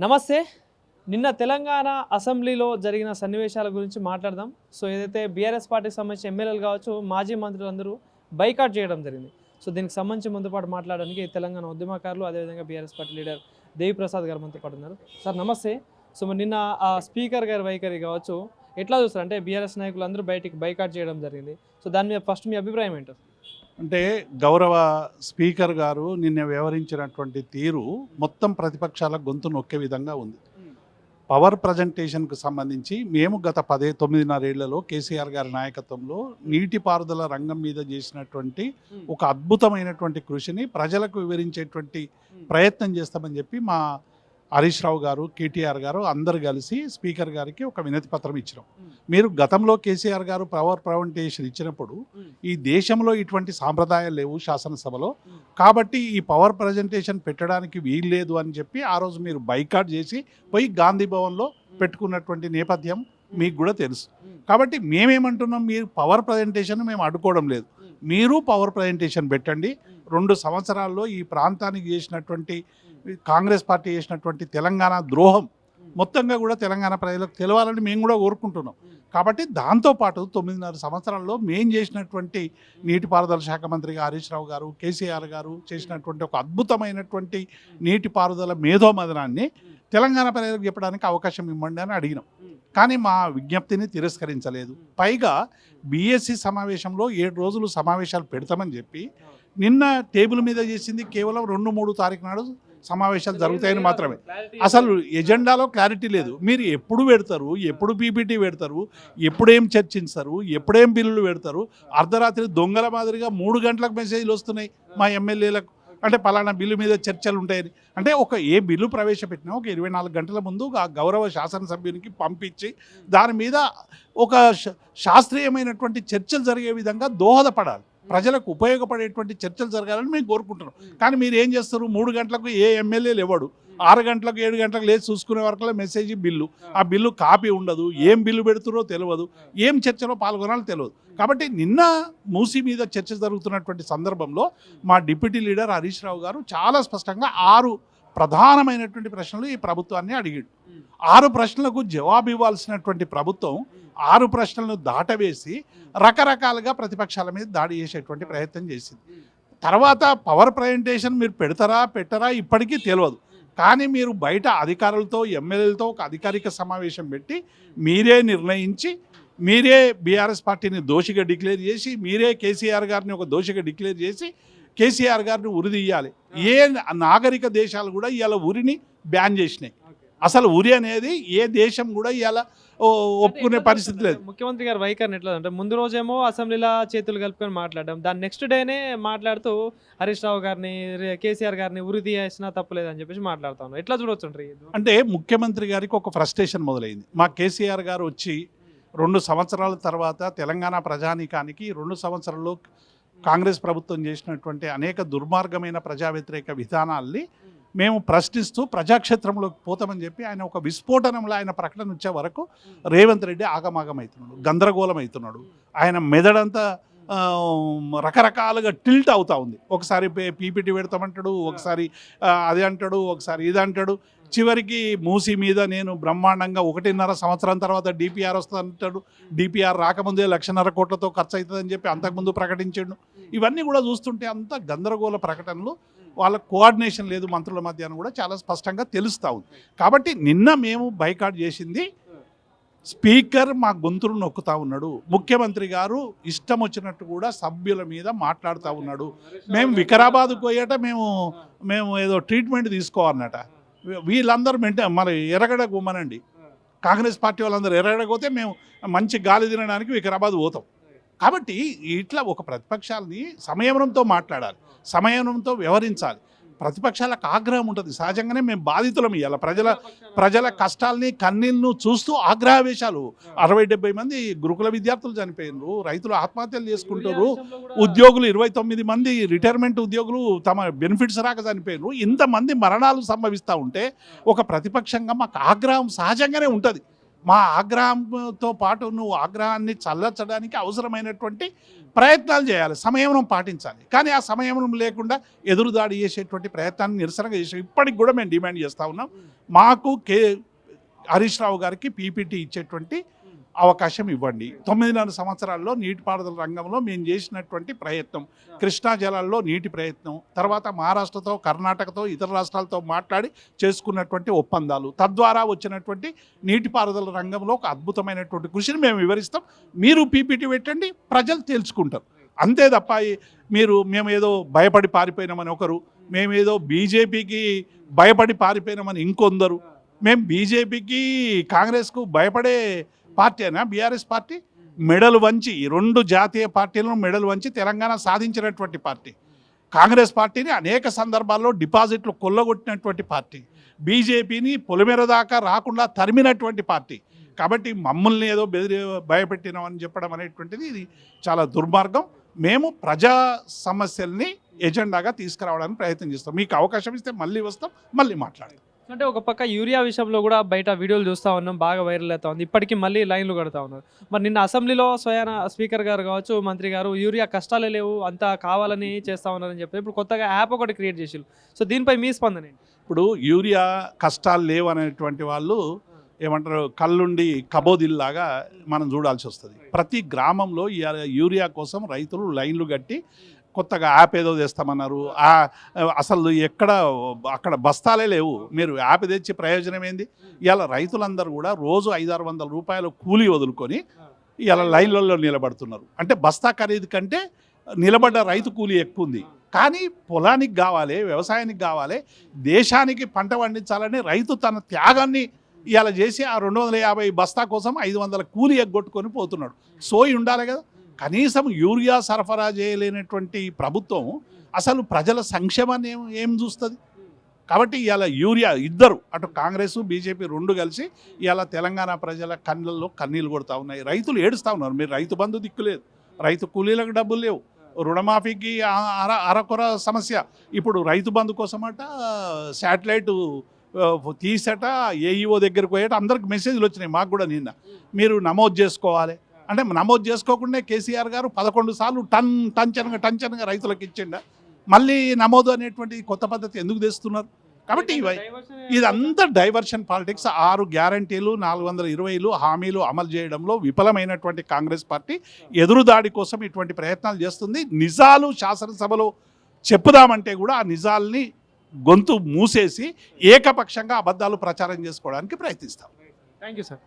నమస్తే. నిన్న తెలంగాణ అసెంబ్లీలో జరిగిన సన్నివేశాల గురించి మాట్లాడదాం. సో ఏదైతే బీఆర్ఎస్ పార్టీకి సంబంధించిన ఎమ్మెల్యేలు కావచ్చు, మాజీ మంత్రులందరూ బైకాట్ చేయడం జరిగింది. సో దీనికి సంబంధించి ముందు పాటు మాట్లాడడానికి తెలంగాణ ఉద్యమకారులు, అదేవిధంగా బీఆర్ఎస్ పార్టీ లీడర్ దేవి ప్రసాద్ గారు మనతో పాటు ఉన్నారు. సార్ నమస్తే. సో మరి నిన్న స్పీకర్ గారి వైఖరి కావచ్చు ఎట్లా చూస్తారు? అంటే బీఆర్ఎస్ నాయకులు అందరూ బయటికి బైకాట్ చేయడం జరిగింది. సో దాని మీద ఫస్ట్ మీ అభిప్రాయం ఏంటో? అంటే గౌరవ స్పీకర్ గారు నిన్న వ్యవహరించినటువంటి తీరు మొత్తం ప్రతిపక్షాల గొంతు నొక్కే విధంగా ఉంది. పవర్ ప్రజెంటేషన్కు సంబంధించి మేము గత 9.5 ఏళ్లలో కేసీఆర్ గారి నాయకత్వంలో నీటిపారుదల రంగం మీద చేసినటువంటి ఒక అద్భుతమైనటువంటి కృషిని ప్రజలకు వివరించేటువంటి ప్రయత్నం చేస్తామని చెప్పి మా హరీష్ రావు గారు, కేటీఆర్ గారు అందరు కలిసి స్పీకర్ గారికి ఒక వినతి పత్రం ఇచ్చినాం. మీరు గతంలో కేసీఆర్ గారు పవర్ ప్రజెంటేషన్ ఇచ్చినప్పుడు ఈ దేశంలో ఇటువంటి సాంప్రదాయాలు లేవు శాసనసభలో, కాబట్టి ఈ పవర్ ప్రజెంటేషన్ పెట్టడానికి వీల్లేదు అని చెప్పి ఆ రోజు మీరు బైకాట్ చేసి పోయి గాంధీ భవన్లో పెట్టుకున్నటువంటి నేపథ్యం మీకు కూడా తెలుసు. కాబట్టి మేమేమంటున్నాం, మీరు పవర్ ప్రజెంటేషన్ మేము అడ్డుకోవడం లేదు, మీరు పవర్ ప్రజెంటేషన్ పెట్టండి. 2 సంవత్సరాల్లో ఈ ప్రాంతానికి చేసినటువంటి కాంగ్రెస్ పార్టీ చేసినటువంటి తెలంగాణ ద్రోహం మొత్తంగా కూడా తెలంగాణ ప్రజలకు తెలవాలని మేము కూడా కోరుకుంటున్నాం. కాబట్టి దాంతోపాటు 9.5 సంవత్సరాల్లో మేము చేసినటువంటి నీటిపారుదల శాఖ మంత్రిగా హరీష్ రావు గారు, కేసీఆర్ గారు చేసినటువంటి ఒక అద్భుతమైనటువంటి నీటిపారుదల మేధోమదనాన్ని తెలంగాణ ప్రజలకు చెప్పడానికి అవకాశం ఇవ్వండి అని అడిగినాం. కానీ మా విజ్ఞప్తిని తిరస్కరించలేదు. పైగా బీఎస్సీ సమావేశంలో 7 రోజులు సమావేశాలు పెడతామని చెప్పి నిన్న టేబుల్ మీద చేసింది కేవలం 2-3 తారీఖు నాడు సమావేశాలు జరుగుతాయని మాత్రమే. అసలు ఎజెండాలో క్లారిటీ లేదు. మీరు ఎప్పుడు పెడతారు, ఎప్పుడు పీపీటీ పెడతారు, ఎప్పుడేం చర్చిస్తారు, ఎప్పుడేం బిల్లులు పెడతారు? అర్ధరాత్రి దొంగల మాదిరిగా 3 గంటలకు మెసేజ్లు వస్తున్నాయి మా ఎమ్మెల్యేలకు, అంటే పలానా బిల్లు మీద చర్చలు ఉంటాయని. అంటే ఏ బిల్లు ప్రవేశపెట్టినా ఒక 24 గంటల ముందు ఆ గౌరవ శాసనసభ్యునికి పంపించి దాని మీద ఒక శాస్త్రీయమైనటువంటి చర్చలు జరిగే విధంగా దోహదపడాలి, ప్రజలకు ఉపయోగపడేటువంటి చర్చలు జరగాలని మేము కోరుకుంటున్నాం. కానీ మీరు ఏం చేస్తారు, 3 గంటలకు ఏ ఎమ్మెల్యేలు ఎవడు 6 గంటలకు 7 గంటలకు లేచి చూసుకునే వరకు మెసేజ్ బిల్లు, ఆ బిల్లు కాపీ ఉండదు, ఏం బిల్లు పెడుతురో తెలియదు, ఏం చర్చలో పాల్గొనాలో తెలియదు. కాబట్టి నిన్న మూసీ మీద చర్చ జరుగుతున్నటువంటి సందర్భంలో మా డిప్యూటీ లీడర్ హరీష్ రావు గారు చాలా స్పష్టంగా 6 ప్రధానమైనటువంటి ప్రశ్నలు ఈ ప్రభుత్వాన్ని అడిగాడు. 6 ప్రశ్నలకు జవాబు ఇవ్వాల్సినటువంటి ప్రభుత్వం 6 ప్రశ్నలను దాటవేసి రకరకాలుగా ప్రతిపక్షాల మీద దాడి చేసేటువంటి ప్రయత్నం చేసింది. తర్వాత పవర్ ప్రజెంటేషన్ మీరు పెట్టరా ఇప్పటికీ తెలియదు. కానీ మీరు బయట అధికారులతో, ఎమ్మెల్యేలతో ఒక అధికారిక సమావేశం పెట్టి మీరే నిర్ణయించి, మీరే బీఆర్ఎస్ పార్టీని దోషిగా డిక్లేర్ చేసి, మీరే కేసీఆర్ గారిని ఒక దోషిగా డిక్లేర్ చేసి కేసీఆర్ గారిని ఉరిదీయాలి. ఏ నాగరిక దేశాలు కూడా ఇవాళ ఉరిని బ్యాన్ చేసినాయి. అసలు ఉరి అనేది ఏ దేశం కూడా ఇవాళ ఒప్పుకునే పరిస్థితి లేదు. ముఖ్యమంత్రి గారు వైఖరిని ఎట్లా అంటే, ముందు రోజేమో అసెంబ్లీలో చేతులు కలుపుకొని మాట్లాడడం, దాని నెక్స్ట్ డేనే మాట్లాడుతూ హరీష్ రావు గారిని, కేసీఆర్ గారిని ఉరి తీయాల్సిన తప్పులేదని చెప్పేసి మాట్లాడుతా ఉన్నారు. ఎట్లా చూడొచ్చు? అంటే ముఖ్యమంత్రి గారికి ఒక ఫ్రస్ట్రేషన్ మొదలైంది. మా కేసీఆర్ గారు వచ్చి 2 సంవత్సరాల తర్వాత తెలంగాణ ప్రజానీకానికి 2 సంవత్సరాల్లో కాంగ్రెస్ ప్రభుత్వం చేసినటువంటి అనేక దుర్మార్గమైన ప్రజా వ్యతిరేక విధానాల్ని మేము ప్రశ్నిస్తూ ప్రజాక్షేత్రంలోకి పోతామని చెప్పి ఆయన ఒక విస్ఫోటనంలో ఆయన ప్రకటన వచ్చే వరకు రేవంత్ రెడ్డి ఆగమాగమవుతున్నాడు, గందరగోళం అవుతున్నాడు. ఆయన మెదడంతా రకరకాలుగా టిల్ట్ అవుతూ ఉంది. ఒకసారి పీపీటీ పెడతామంటాడు, ఒకసారి అది అంటాడు, ఒకసారి ఇది అంటాడు. చివరికి మూసీ మీద నేను బ్రహ్మాండంగా 1.5 సంవత్సరం తర్వాత డిపిఆర్ వస్తుందంటాడు. డిపిఆర్ రాకముందే 1,50,000 కోట్లతో ఖర్చు అవుతుందని చెప్పి అంతకుముందు ప్రకటించాడు. ఇవన్నీ కూడా చూస్తుంటే అంత గందరగోళ ప్రకటనలు, వాళ్ళ కోఆర్డినేషన్ లేదు మంత్రుల మధ్య అని కూడా చాలా స్పష్టంగా తెలుస్తూ ఉంది. కాబట్టి నిన్న మేము బైకాట్ చేసింది, స్పీకర్ మా గొంతును నొక్కుతా ఉన్నాడు, ముఖ్యమంత్రి గారు ఇష్టం వచ్చినట్టు కూడా సభ్యుల మీద మాట్లాడుతూ ఉన్నాడు. మేము వికారాబాద్ పోయేట మేము ఏదో ట్రీట్మెంట్ తీసుకోవాలన్నట. వీళ్ళందరూ మరి ఎర్రగడ్డ గుమ్మనండి, కాంగ్రెస్ పార్టీ వాళ్ళందరూ ఎర్రగడ్డ పోతే మేము మంచి గాలి తినడానికి వికారాబాద్ పోతాం. కాబట్టి ఇట్లా ఒక ప్రతిపక్షాలని సంయమనంతో మాట్లాడాలి, సంయమనంతో వ్యవహరించాలి. ప్రతిపక్షాలకు ఆగ్రహం ఉంటుంది సహజంగానే. మేము బాధితులం ఇవ్వాలి, ప్రజల కష్టాలని కన్నీళ్ళను చూస్తూ ఆగ్రహవేశాలు. 60-70 మంది గురుకుల విద్యార్థులు చనిపోయినారు, రైతులు ఆత్మహత్యలు చేసుకుంటారు, ఉద్యోగులు 29 మంది రిటైర్మెంట్ ఉద్యోగులు తమ బెనిఫిట్స్ రాక చనిపోయినారు. ఇంతమంది మరణాలు సంభవిస్తూ ఉంటే ఒక ప్రతిపక్షంగా మాకు ఆగ్రహం సహజంగానే ఉంటుంది. మా ఆగ్రహంతో పాటు నువ్వు ఆగ్రహాన్ని చల్లర్చడానికి అవసరమైనటువంటి ప్రయత్నాలు చేయాలి, సంయమనం పాటించాలి. కానీ ఆ సంయమనం లేకుండా ఎదురుదాడి చేసేటువంటి ప్రయత్నాన్ని నిరసనగా చేసాం. ఇప్పటికి కూడా మేము డిమాండ్ చేస్తూ ఉన్నాం, మాకు హరీష్ రావు గారికి పీపీటీ ఇచ్చేటువంటి అవకాశం ఇవ్వండి. 9.5 సంవత్సరాల్లో నీటిపారుదల రంగంలో మేము చేసినటువంటి ప్రయత్నం, కృష్ణా జలాల్లో నీటి ప్రయత్నం, తర్వాత మహారాష్ట్రతో, కర్ణాటకతో, ఇతర రాష్ట్రాలతో మాట్లాడి చేసుకున్నటువంటి ఒప్పందాలు, తద్వారా వచ్చినటువంటి నీటిపారుదల రంగంలో ఒక అద్భుతమైనటువంటి కృషిని మేము వివరిస్తాం. మీరు పీపీటీ పెట్టండి, ప్రజలు తెలుసుకుంటారు. అంతే తప్ప మేమేదో భయపడి పారిపోయినామని ఒకరు, మేమేదో బీజేపీకి భయపడి పారిపోయినామని ఇంకొందరు, మేము బీజేపీకి కాంగ్రెస్కు భయపడే పార్టీ అయినా బీఆర్ఎస్ పార్టీ మెడలు వంచి, 2 జాతీయ పార్టీలను మెడలు వంచి తెలంగాణ సాధించినటువంటి పార్టీ. కాంగ్రెస్ పార్టీని అనేక సందర్భాల్లో డిపాజిట్లు కొల్లగొట్టినటువంటి పార్టీ, బీజేపీని పొలిమేర దాకా రాకుండా తరిమినటువంటి పార్టీ. కాబట్టి మమ్మల్ని ఏదో భయపెట్టినామని చెప్పడం అనేటువంటిది ఇది చాలా దుర్మార్గం. మేము ప్రజా సమస్యల్ని ఎజెండాగా తీసుకురావడానికి ప్రయత్నం చేస్తాం. మీకు అవకాశం ఇస్తే మళ్ళీ వస్తాం, మళ్ళీ మాట్లాడతాం. అంటే ఒక పక్క యూరియా విషయంలో కూడా బయట వీడియోలు చూస్తూ ఉన్నాం, బాగా వైరల్ అవుతా ఉంది. ఇప్పటికీ మళ్ళీ లైన్లు కడతా ఉన్నారు. మరి నిన్న అసెంబ్లీలో స్వయాన స్పీకర్ గారు కావచ్చు, మంత్రి గారు యూరియా కష్టాలే లేవు, అంతా కావాలని చేస్తూ ఉన్నారని చెప్పి ఇప్పుడు కొత్తగా యాప్ ఒకటి క్రియేట్ చేసిరు. సో దీనిపై మీ స్పందన ఏంటి? ఇప్పుడు యూరియా కష్టాలు లేవు అనేటువంటి వాళ్ళు ఏమంటారు, కళ్ళుండి కబోదిల్లాగా మనం చూడాల్సి వస్తుంది. ప్రతి గ్రామంలో యూరియా కోసం రైతులు లైన్లు కట్టి కొత్తగా యాప్ ఏదో చేస్తామన్నారు. అసలు అక్కడ బస్తాలే లేవు. మీరు యాప్ తెచ్చి ప్రయోజనం ఏంది? ఇవాళ రైతులందరూ కూడా రోజు 500-600 రూపాయలు కూలీ వదులుకొని ఇవాళ లైన్లలో నిలబడుతున్నారు. అంటే బస్తా ఖరీదు కంటే నిలబడ్డ రైతు కూలీ ఎక్కువ ఉంది. కానీ పొలానికి కావాలి, వ్యవసాయానికి కావాలి, దేశానికి పంట పండించాలని రైతు తన త్యాగాన్ని ఇవాళ చేసి ఆ 250 బస్తా కోసం 500 కూలీ ఎగ్గొట్టుకొని పోతున్నాడు. సోయి ఉండాలి కదా. కనీసం యూరియా సరఫరా చేయలేనటువంటి ప్రభుత్వం అసలు ప్రజల సంక్షేమాన్ని ఏం చూస్తుంది? కాబట్టి ఇవాళ యూరియా ఇద్దరు, అటు కాంగ్రెస్ బీజేపీ 2 కలిసి ఇవాళ తెలంగాణ ప్రజల కళ్ళల్లో కన్నీళ్ళు కొడతా ఉన్నాయి. రైతులు ఏడుస్తూ ఉన్నారు. మీరు రైతు బంధు దిక్కులేదు, రైతు కూలీలకు డబ్బులు లేవు, రుణమాఫీకి అరకొర సమస్య. ఇప్పుడు రైతు బంధు కోసమట శాటిలైట్ తీసట ఏఈఓ దగ్గరకు పోయేట అందరికి మెసేజ్లు వచ్చినాయి. మాకు కూడా నిన్న మీరు నమోదు చేసుకోవాలి అంటే, నమోదు చేసుకోకుండా కేసీఆర్ గారు 11 సార్లు టంచనగా రైతులకు ఇచ్చిండ. మళ్ళీ నమోదు అనేటువంటి కొత్త పద్ధతి ఎందుకు తెస్తున్నారు? కాబట్టి ఇదంతా డైవర్షన్ పాలిటిక్స్. 6 గ్యారంటీలు, 420 హామీలు అమలు చేయడంలో విఫలమైనటువంటి కాంగ్రెస్ పార్టీ ఎదురుదాడి కోసం ఇటువంటి ప్రయత్నాలు చేస్తుంది. నిజాలు శాసనసభలో చెప్పుదామంటే కూడా ఆ నిజాల్ని గొంతు మూసేసి ఏకపక్షంగా అబద్ధాలు ప్రచారం చేసుకోవడానికి ప్రయత్నిస్తాం. Thank you sir.